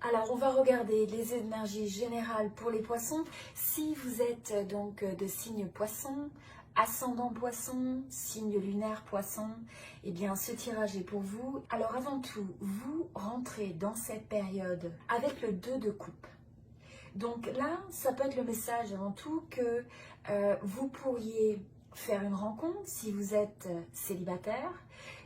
Alors, on va regarder les énergies générales pour les poissons. Si vous êtes donc de signe poisson, ascendant poisson, signe lunaire poisson, eh bien ce tirage est pour vous. Alors avant tout, vous rentrez dans cette période avec le 2 de coupe. Donc là, ça peut être le message avant tout que vous pourriez faire une rencontre si vous êtes célibataire.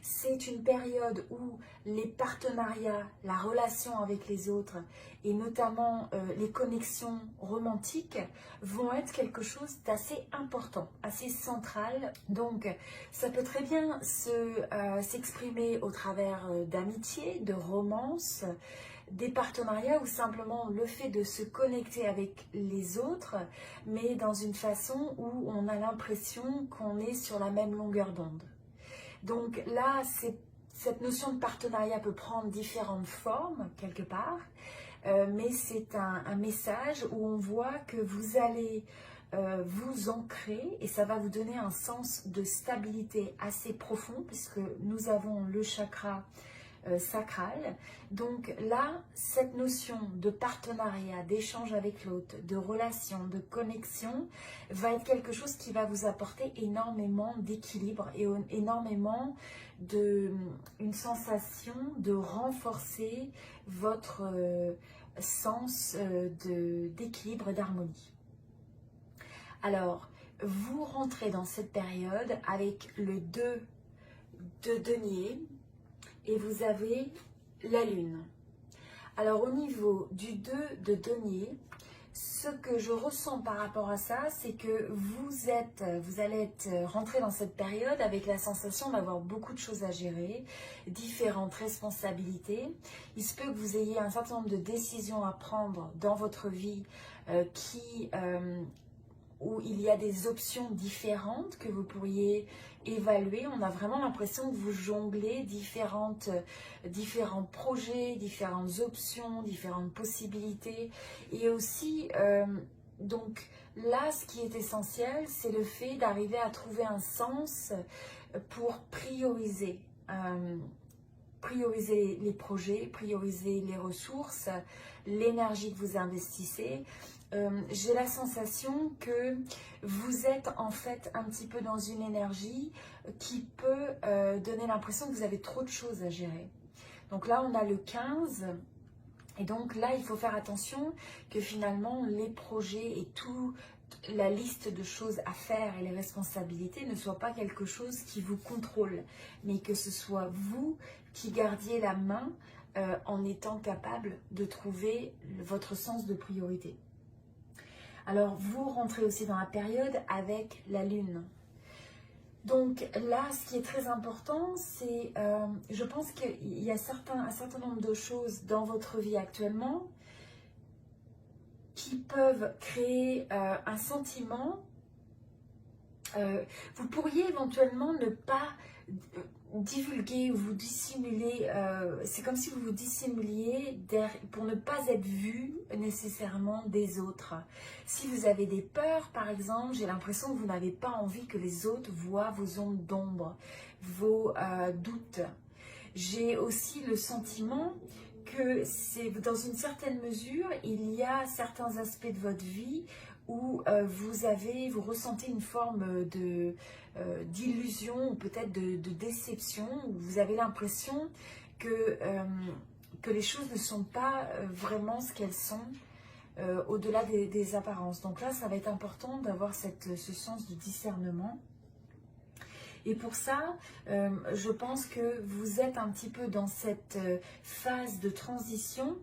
C'est une période où les partenariats, la relation avec les autres et notamment les connexions romantiques vont être quelque chose d'assez important, assez central. Donc ça peut très bien s'exprimer au travers d'amitié, de romance, des partenariats ou simplement le fait de se connecter avec les autres, mais dans une façon où on a l'impression qu'on est sur la même longueur d'onde. Donc là, cette notion de partenariat peut prendre différentes formes quelque part, mais c'est un message où on voit que vous allez vous ancrer et ça va vous donner un sens de stabilité assez profond puisque nous avons le chakra sacral. Donc là, cette notion de partenariat, d'échange avec l'autre, de relation, de connexion, va être quelque chose qui va vous apporter énormément d'équilibre et énormément une sensation de renforcer votre sens d'équilibre et d'harmonie. Alors, vous rentrez dans cette période avec le 2 de denier, et vous avez la lune. Alors au niveau du 2 de denier, ce que je ressens par rapport à ça, c'est que vous allez rentrer dans cette période avec la sensation d'avoir beaucoup de choses à gérer, différentes responsabilités. Il se peut que vous ayez un certain nombre de décisions à prendre dans votre vie où il y a des options différentes que vous pourriez évaluer. On a vraiment l'impression que vous jonglez différents projets, différentes options, différentes possibilités. Et aussi, donc là, ce qui est essentiel, c'est le fait d'arriver à trouver un sens pour prioriser. Prioriser les projets, prioriser les ressources, l'énergie que vous investissez. J'ai la sensation que vous êtes en fait un petit peu dans une énergie qui peut donner l'impression que vous avez trop de choses à gérer. Donc là, on a le 15 et donc là, il faut faire attention que finalement, les projets et toute la liste de choses à faire et les responsabilités ne soient pas quelque chose qui vous contrôle, mais que ce soit vous qui gardiez la main en étant capable de trouver votre sens de priorité. Alors, vous rentrez aussi dans la période avec la lune. Donc là, ce qui est très important, c'est, je pense qu'il y a un certain nombre de choses dans votre vie actuellement qui peuvent créer un sentiment. Vous pourriez éventuellement ne pas divulguer ou vous dissimuler, c'est comme si vous vous dissimuliez pour ne pas être vu nécessairement des autres. Si vous avez des peurs par exemple, j'ai l'impression que vous n'avez pas envie que les autres voient vos ondes d'ombre, vos doutes. J'ai aussi le sentiment que c'est dans une certaine mesure, il y a certains aspects de votre vie où vous ressentez une forme d'illusion ou peut-être de déception, où vous avez l'impression que les choses ne sont pas vraiment ce qu'elles sont au-delà des apparences. Donc là, ça va être important d'avoir ce sens de discernement. Et pour ça, je pense que vous êtes un petit peu dans cette phase de transition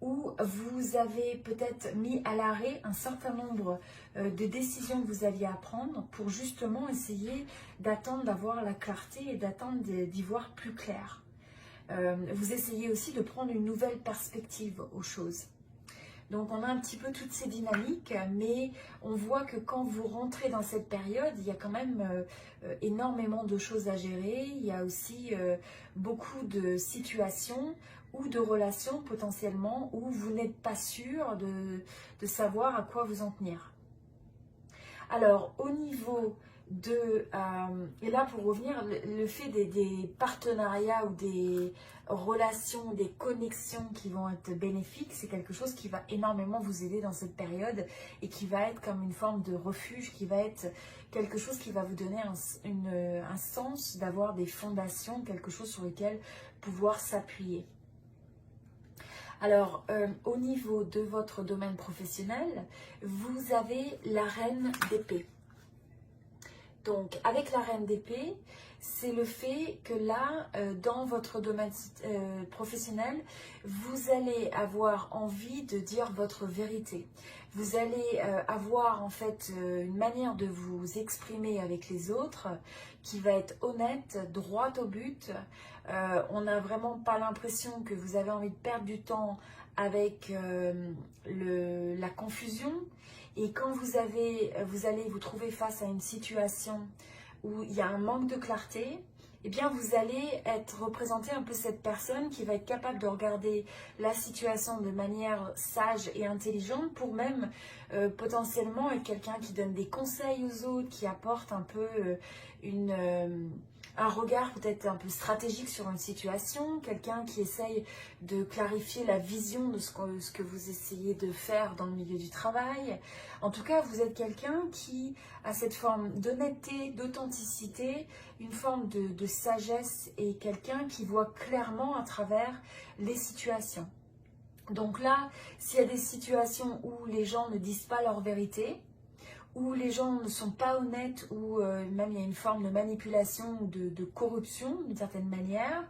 où vous avez peut-être mis à l'arrêt un certain nombre de décisions que vous alliez à prendre pour justement essayer d'attendre d'avoir la clarté et d'attendre d'y voir plus clair. Vous essayez aussi de prendre une nouvelle perspective aux choses. Donc on a un petit peu toutes ces dynamiques, mais on voit que quand vous rentrez dans cette période, il y a quand même énormément de choses à gérer. Il y a aussi beaucoup de situations ou de relations potentiellement où vous n'êtes pas sûr de savoir à quoi vous en tenir. Alors au niveau et là pour revenir, le fait des partenariats ou des relations, des connexions qui vont être bénéfiques, c'est quelque chose qui va énormément vous aider dans cette période et qui va être comme une forme de refuge, qui va être quelque chose qui va vous donner un sens d'avoir des fondations, quelque chose sur lequel pouvoir s'appuyer. Alors, au niveau de votre domaine professionnel, vous avez la reine d'épée. Donc, avec la reine d'épée, c'est le fait que là, dans votre domaine professionnel, vous allez avoir envie de dire votre vérité. Vous allez avoir en fait une manière de vous exprimer avec les autres qui va être honnête, droite au but. On n'a vraiment pas l'impression que vous avez envie de perdre du temps avec la confusion. Et quand vous allez vous trouver face à une situation où il y a un manque de clarté, eh bien vous allez représenter un peu cette personne qui va être capable de regarder la situation de manière sage et intelligente pour même potentiellement être quelqu'un qui donne des conseils aux autres, qui apporte un peu un regard peut-être un peu stratégique sur une situation, quelqu'un qui essaye de clarifier la vision de ce que vous essayez de faire dans le milieu du travail. En tout cas, vous êtes quelqu'un qui a cette forme d'honnêteté, d'authenticité, une forme de sagesse et quelqu'un qui voit clairement à travers les situations. Donc là, s'il y a des situations où les gens ne disent pas leur vérité, où les gens ne sont pas honnêtes, où même il y a une forme de manipulation ou de corruption d'une certaine manière,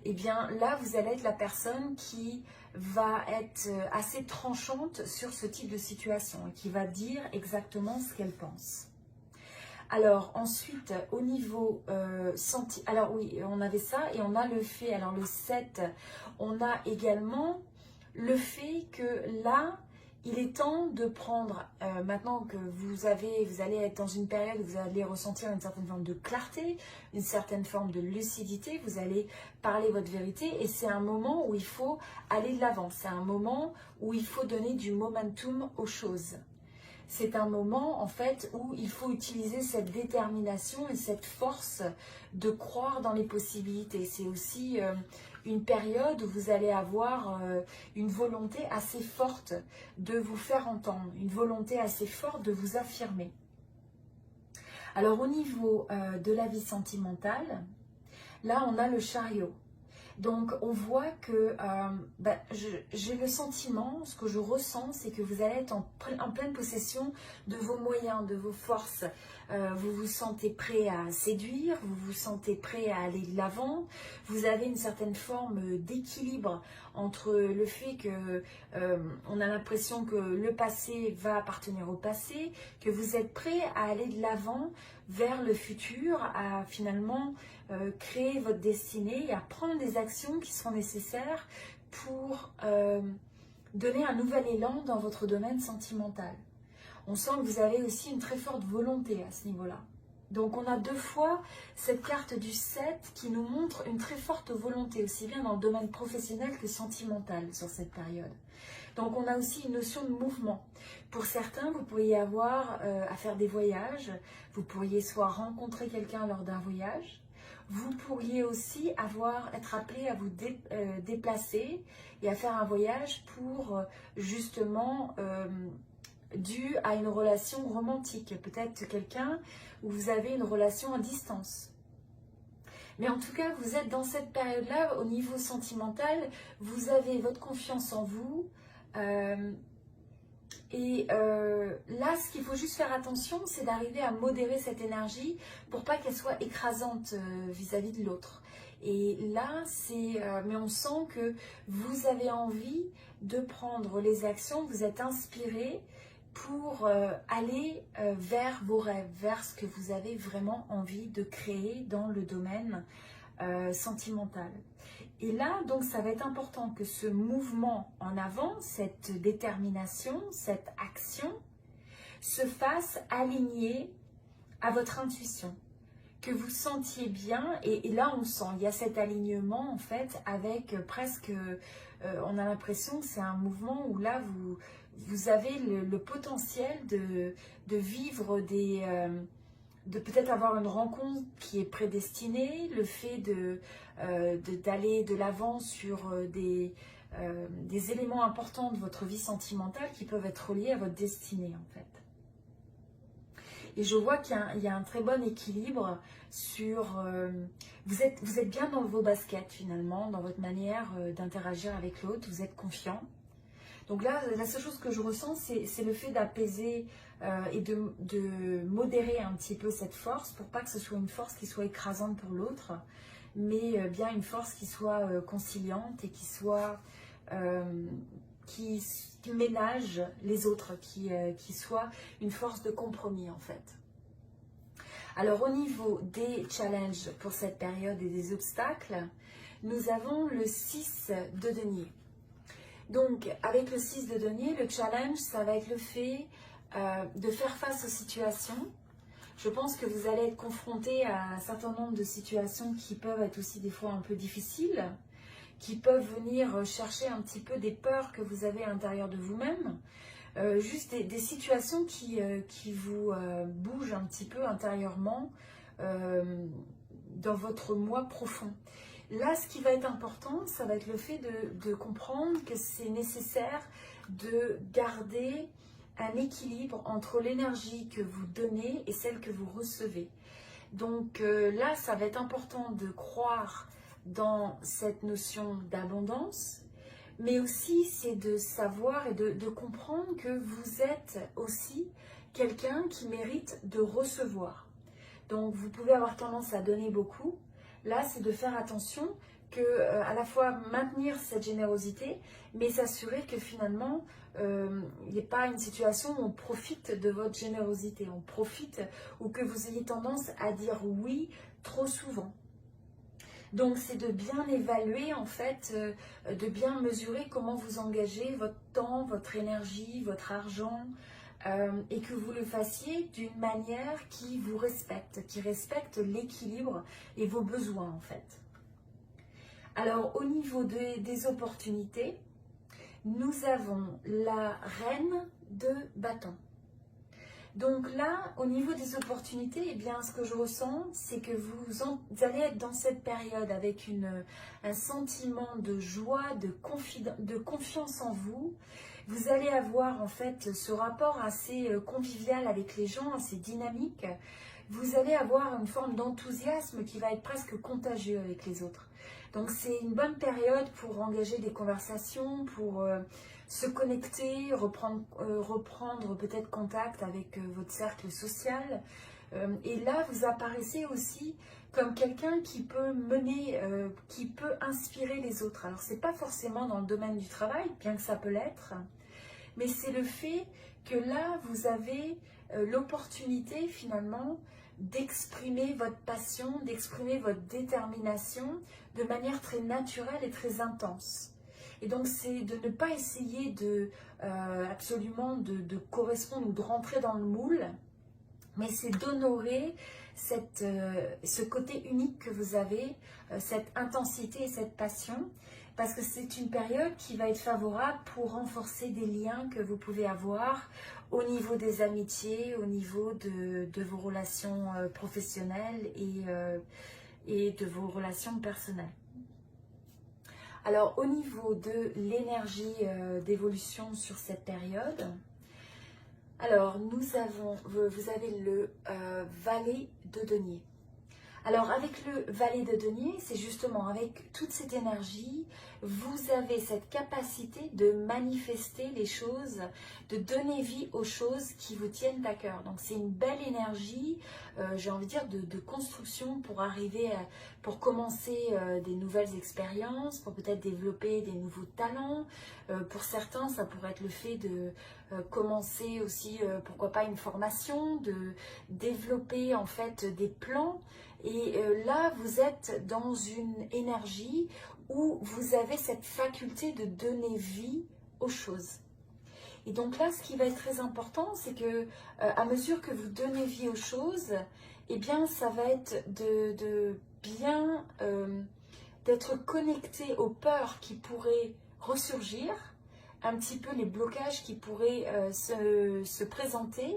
et bien là vous allez être la personne qui va être assez tranchante sur ce type de situation et qui va dire exactement ce qu'elle pense. Alors ensuite au niveau alors oui, on avait ça et on a le fait, alors le 7, on a également le fait que là, il est temps de prendre, maintenant que vous allez être dans une période où vous allez ressentir une certaine forme de clarté, une certaine forme de lucidité, vous allez parler votre vérité et c'est un moment où il faut aller de l'avant, c'est un moment où il faut donner du momentum aux choses. C'est un moment en fait où il faut utiliser cette détermination et cette force de croire dans les possibilités. C'est aussi une période où vous allez avoir une volonté assez forte de vous faire entendre, une volonté assez forte de vous affirmer. Alors au niveau de la vie sentimentale, là on a le chariot. Donc on voit que j'ai le sentiment, ce que je ressens, c'est que vous allez être en pleine possession de vos moyens, de vos forces. Vous vous sentez prêt à séduire, vous vous sentez prêt à aller de l'avant. Vous avez une certaine forme d'équilibre entre le fait que on a l'impression que le passé va appartenir au passé, que vous êtes prêt à aller de l'avant vers le futur, à finalement créer votre destinée et à prendre des actions qui seront nécessaires pour donner un nouvel élan dans votre domaine sentimental. On sent que vous avez aussi une très forte volonté à ce niveau-là. Donc on a deux fois cette carte du 7 qui nous montre une très forte volonté, aussi bien dans le domaine professionnel que sentimental sur cette période. Donc on a aussi une notion de mouvement. Pour certains, vous pourriez avoir à faire des voyages, vous pourriez soit rencontrer quelqu'un lors d'un voyage, vous pourriez aussi être appelé à vous déplacer et à faire un voyage pour justement dû à une relation romantique. Peut-être quelqu'un où vous avez une relation à distance. Mais en tout cas, vous êtes dans cette période-là, au niveau sentimental, vous avez votre confiance en vous. Là, ce qu'il faut juste faire attention, c'est d'arriver à modérer cette énergie pour pas qu'elle soit écrasante vis-à-vis de l'autre. Et là, mais on sent que vous avez envie de prendre les actions, vous êtes inspiré pour aller vers vos rêves, vers ce que vous avez vraiment envie de créer dans le domaine sentimental. Et là, donc, ça va être important que ce mouvement en avant, cette détermination, cette action, se fasse aligner à votre intuition, que vous sentiez bien. Et là, on sent, il y a cet alignement, en fait, avec presque, on a l'impression que c'est un mouvement où là, vous avez le potentiel de vivre peut-être avoir une rencontre qui est prédestinée, le fait d'aller de l'avant sur des éléments importants de votre vie sentimentale qui peuvent être reliés à votre destinée en fait. Et je vois qu'il y a un très bon équilibre sur... vous êtes bien dans vos baskets finalement, dans votre manière d'interagir avec l'autre, vous êtes confiant. Donc là, la seule chose que je ressens, c'est le fait d'apaiser et de modérer un petit peu cette force pour pas que ce soit une force qui soit écrasante pour l'autre, mais bien une force qui soit conciliante et qui soit... qui ménage les autres, qui soit une force de compromis en fait. Alors au niveau des challenges pour cette période et des obstacles, nous avons le 6 de denier. Donc avec le 6 de denier, le challenge, ça va être le fait de faire face aux situations. Je pense que vous allez être confronté à un certain nombre de situations qui peuvent être aussi des fois un peu difficiles, qui peuvent venir chercher un petit peu des peurs que vous avez à l'intérieur de vous-même, juste des situations qui vous bougent un petit peu intérieurement dans votre moi profond. Là, ce qui va être important, ça va être le fait de comprendre que c'est nécessaire de garder un équilibre entre l'énergie que vous donnez et celle que vous recevez. Donc là, ça va être important de croire dans cette notion d'abondance, mais aussi c'est de savoir et de comprendre que vous êtes aussi quelqu'un qui mérite de recevoir. Donc vous pouvez avoir tendance à donner beaucoup. Là, c'est de faire attention que à la fois maintenir cette générosité, mais s'assurer que finalement il n'y ait pas une situation où on profite de votre générosité, on profite ou que vous ayez tendance à dire oui trop souvent. Donc c'est de bien évaluer en fait, de bien mesurer comment vous engagez votre temps, votre énergie, votre argent et que vous le fassiez d'une manière qui vous respecte, qui respecte l'équilibre et vos besoins en fait. Alors au niveau des opportunités, nous avons la reine de bâton. Donc là, au niveau des opportunités, eh bien, ce que je ressens, c'est que vous allez être dans cette période avec un sentiment de joie, de confiance en vous. Vous allez avoir en fait ce rapport assez convivial avec les gens, assez dynamique. Vous allez avoir une forme d'enthousiasme qui va être presque contagieux avec les autres. Donc c'est une bonne période pour engager des conversations, pour... se connecter, reprendre peut-être contact avec votre cercle social. Et là, vous apparaissez aussi comme quelqu'un qui peut mener, qui peut inspirer les autres. Alors, ce n'est pas forcément dans le domaine du travail, bien que ça peut l'être, mais c'est le fait que là, vous avez l'opportunité finalement d'exprimer votre passion, d'exprimer votre détermination de manière très naturelle et très intense. Et donc, c'est de ne pas essayer absolument de correspondre ou de rentrer dans le moule, mais c'est d'honorer ce côté unique que vous avez, cette intensité et cette passion, parce que c'est une période qui va être favorable pour renforcer des liens que vous pouvez avoir au niveau des amitiés, au niveau de vos relations professionnelles et de vos relations personnelles. Alors, au niveau de l'énergie d'évolution sur cette période, alors vous avez le valet de denier. Alors, avec le valet de denier, c'est justement avec toute cette énergie, vous avez cette capacité de manifester les choses, de donner vie aux choses qui vous tiennent à cœur. Donc, c'est une belle énergie, j'ai envie de dire, de construction pour arriver pour commencer des nouvelles expériences, pour peut-être développer des nouveaux talents. Pour certains, ça pourrait être le fait de commencer aussi, pourquoi pas, une formation, de développer en fait des plans. Et là, vous êtes dans une énergie où vous avez cette faculté de donner vie aux choses. Et donc là, ce qui va être très important, c'est que à mesure que vous donnez vie aux choses, eh bien, ça va être d'être connecté aux peurs qui pourraient ressurgir, un petit peu les blocages qui pourraient se présenter,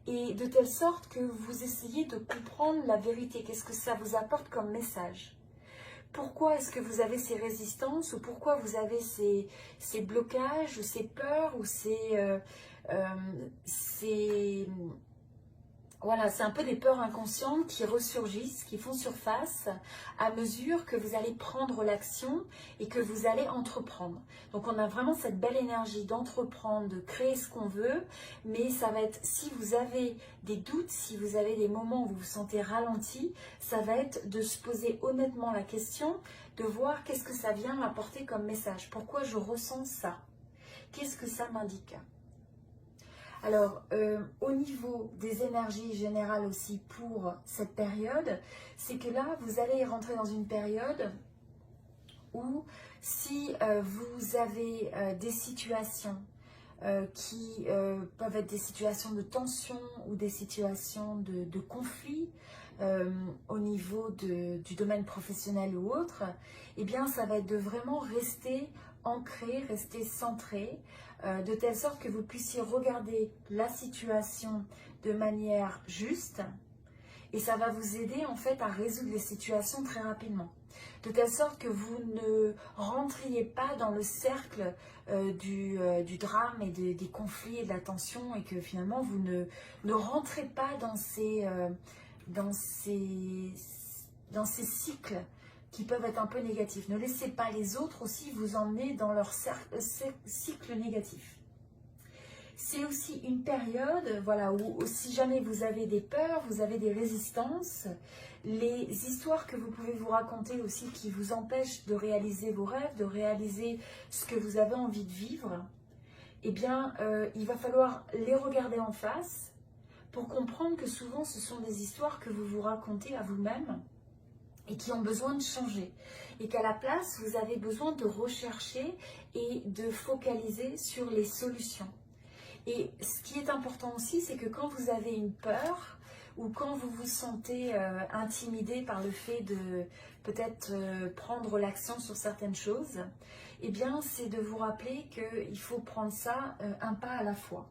et de telle sorte que vous essayez de comprendre la vérité. Qu'est-ce que ça vous apporte comme message? Pourquoi est-ce que vous avez ces résistances, ou pourquoi vous avez ces blocages, ou ces peurs, ou voilà, c'est un peu des peurs inconscientes qui ressurgissent, qui font surface à mesure que vous allez prendre l'action et que vous allez entreprendre. Donc on a vraiment cette belle énergie d'entreprendre, de créer ce qu'on veut, mais ça va être, si vous avez des doutes, si vous avez des moments où vous vous sentez ralenti, ça va être de se poser honnêtement la question, de voir qu'est-ce que ça vient m'apporter comme message, pourquoi je ressens ça, qu'est-ce que ça m'indique. Alors, au niveau des énergies générales aussi pour cette période, c'est que là, vous allez rentrer dans une période où si vous avez des situations qui peuvent être des situations de tension ou des situations de conflit au niveau du domaine professionnel ou autre, eh bien, ça va être de vraiment rester ancré, rester centré, de telle sorte que vous puissiez regarder la situation de manière juste, et ça va vous aider en fait à résoudre les situations très rapidement. De telle sorte que vous ne rentriez pas dans le cercle du drame et des conflits et de la tension, et que finalement vous ne rentrez pas dans ces cycles qui peuvent être un peu négatifs. Ne laissez pas les autres aussi vous emmener dans leur cycle négatif. C'est aussi une période, voilà, où si jamais vous avez des peurs, vous avez des résistances, les histoires que vous pouvez vous raconter aussi qui vous empêchent de réaliser vos rêves, de réaliser ce que vous avez envie de vivre, eh bien, il va falloir les regarder en face pour comprendre que souvent ce sont des histoires que vous vous racontez à vous-même et qui ont besoin de changer. Et qu'à la place, vous avez besoin de rechercher et de focaliser sur les solutions. Et ce qui est important aussi, c'est que quand vous avez une peur ou quand vous vous sentez intimidé par le fait de peut-être prendre l'action sur certaines choses, eh bien, c'est de vous rappeler qu'il faut prendre ça un pas à la fois.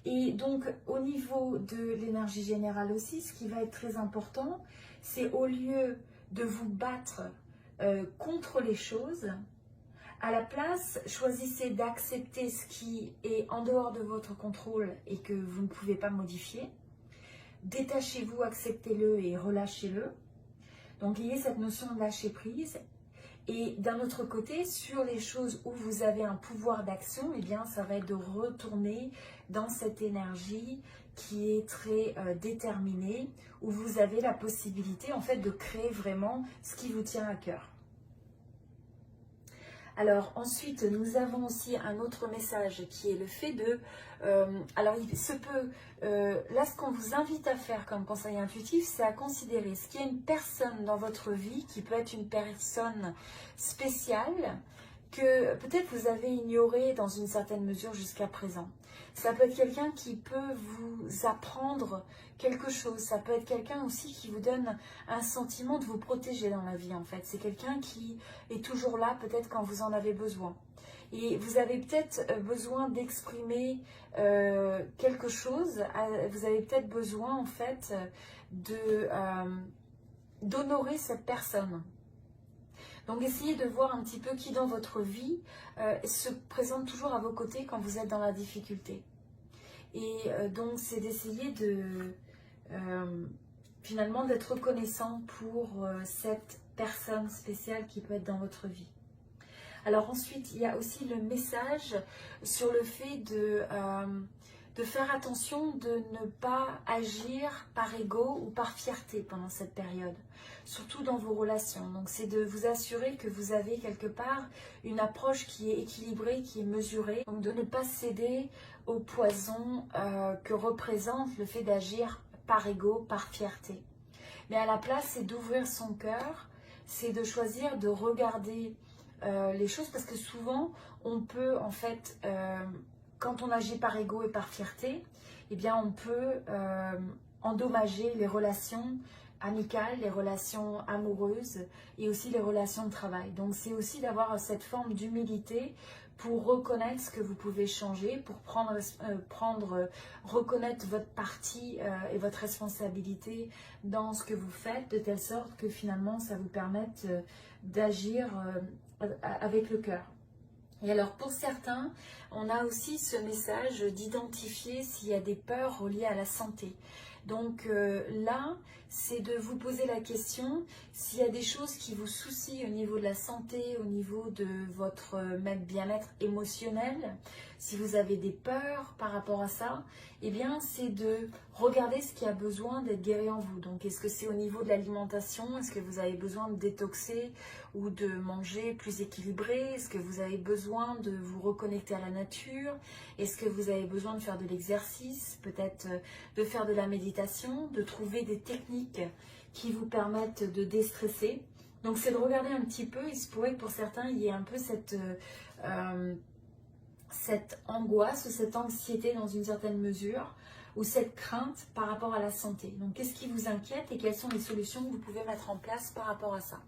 Et donc, au niveau de l'énergie générale aussi, ce qui va être très important, c'est au lieu de vous battre contre les choses, à la place, choisissez d'accepter ce qui est en dehors de votre contrôle et que vous ne pouvez pas modifier. Détachez-vous, acceptez-le et relâchez-le. Donc, ayez cette notion de lâcher prise. Et d'un autre côté, sur les choses où vous avez un pouvoir d'action, eh bien, ça va être de retourner dans cette énergie qui est très déterminée, où vous avez la possibilité en fait de créer vraiment ce qui vous tient à cœur. Alors ensuite, nous avons aussi un autre message qui est le fait de... alors il se peut, là ce qu'on vous invite à faire comme conseil intuitif, c'est à considérer ce qu'il y a une personne dans votre vie qui peut être une personne spéciale que peut-être vous avez ignorée dans une certaine mesure jusqu'à présent. Ça peut être quelqu'un qui peut vous apprendre quelque chose. Ça peut être quelqu'un aussi qui vous donne un sentiment de vous protéger dans la vie en fait. C'est quelqu'un qui est toujours là peut-être quand vous en avez besoin. Et vous avez peut-être besoin d'exprimer quelque chose. Vous avez peut-être besoin en fait d'honorer cette personne. Donc essayez de voir un petit peu qui dans votre vie se présente toujours à vos côtés quand vous êtes dans la difficulté. Et donc c'est d'essayer de finalement d'être reconnaissant pour cette personne spéciale qui peut être dans votre vie. Alors ensuite, il y a aussi le message sur le fait de faire attention de ne pas agir par ego ou par fierté pendant cette période, surtout dans vos relations. Donc c'est de vous assurer que vous avez quelque part une approche qui est équilibrée, qui est mesurée, donc de ne pas céder au poison que représente le fait d'agir par ego, par fierté. Mais à la place, c'est d'ouvrir son cœur, c'est de choisir de regarder les choses, parce que souvent, on peut en fait... quand on agit par ego et par fierté, eh bien on peut endommager les relations amicales, les relations amoureuses et aussi les relations de travail. Donc c'est aussi d'avoir cette forme d'humilité pour reconnaître ce que vous pouvez changer, pour reconnaître votre partie et votre responsabilité dans ce que vous faites, de telle sorte que finalement ça vous permette d'agir avec le cœur. Et alors pour certains, on a aussi ce message d'identifier s'il y a des peurs reliées à la santé. Donc là, c'est de vous poser la question s'il y a des choses qui vous soucient au niveau de la santé, au niveau de votre même bien-être émotionnel, si vous avez des peurs par rapport à ça, eh bien c'est de regarder ce qui a besoin d'être guéri en vous. Donc est-ce que c'est au niveau de l'alimentation? Est-ce que vous avez besoin de détoxer ou de manger plus équilibré? Est-ce que vous avez besoin de vous reconnecter à la nature? Est-ce que vous avez besoin de faire de l'exercice? Peut-être de faire de la méditation, de trouver des techniques qui vous permettent de déstresser. Donc c'est de regarder un petit peu, il se pourrait que pour certains il y ait un peu cette angoisse ou cette anxiété dans une certaine mesure, ou cette crainte par rapport à la santé. Donc qu'est-ce qui vous inquiète et quelles sont les solutions que vous pouvez mettre en place par rapport à ça?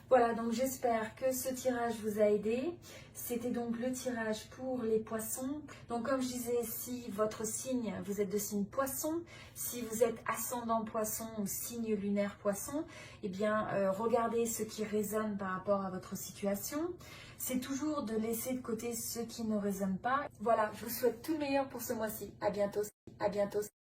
Voilà, donc j'espère que ce tirage vous a aidé. C'était donc le tirage pour les poissons. Donc comme je disais, si votre signe, vous êtes de signe poisson, si vous êtes ascendant poisson ou signe lunaire poisson, eh bien regardez ce qui résonne par rapport à votre situation. C'est toujours de laisser de côté ceux qui ne résonnent pas. Voilà, je vous souhaite tout le meilleur pour ce mois-ci. À bientôt. À bientôt.